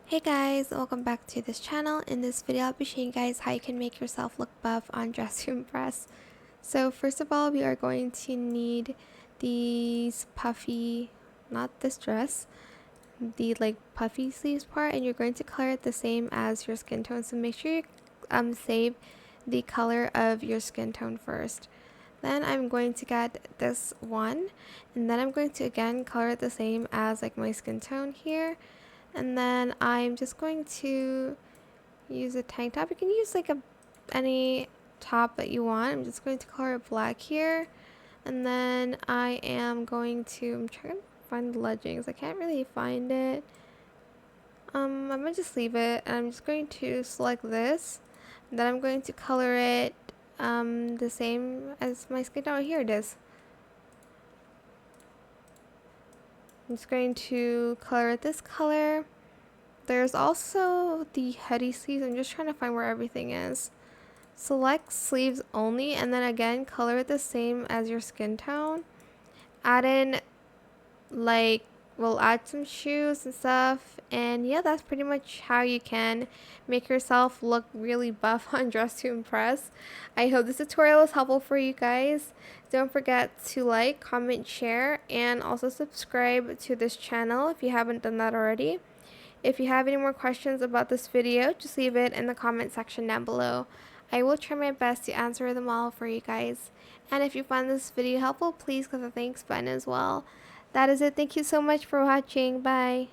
Hey guys, welcome back to this channel. In this video, I'll be showing you guys how you can make yourself look buff on Dress to Impress. So first of all, we are going to need these puffy, not this dress, the like puffy sleeves part, and you're going to color it the same as your skin tone. So make sure you save the color of your skin tone first. Then I'm going to get this one, and then I'm going to again color it the same as like my skin tone here. And then I'm just going to use a tank top. You can use like any top that you want. I'm just going to color it black here. And then I am going to, I'm trying to find the leggings. I can't really find it. I'm gonna just leave it, and I'm just going to select this. And then I'm going to color it the same as my skin tone. Here it is. I'm just going to color it this color. There's also the hoodie sleeves. I'm just trying to find where everything is. Select sleeves only, and then again color it the same as your skin tone. Add in we'll add some shoes and stuff, and yeah, that's pretty much how you can make yourself look really buff on Dress to Impress. I hope this tutorial was helpful for you guys. Don't forget to like, comment, share, and also subscribe to this channel if you haven't done that already. If you have any more questions about this video, just leave it in the comment section down below. I will try my best to answer them all for you guys. And if you found this video helpful, please click the thanks button as well. That is it. Thank you so much for watching. Bye.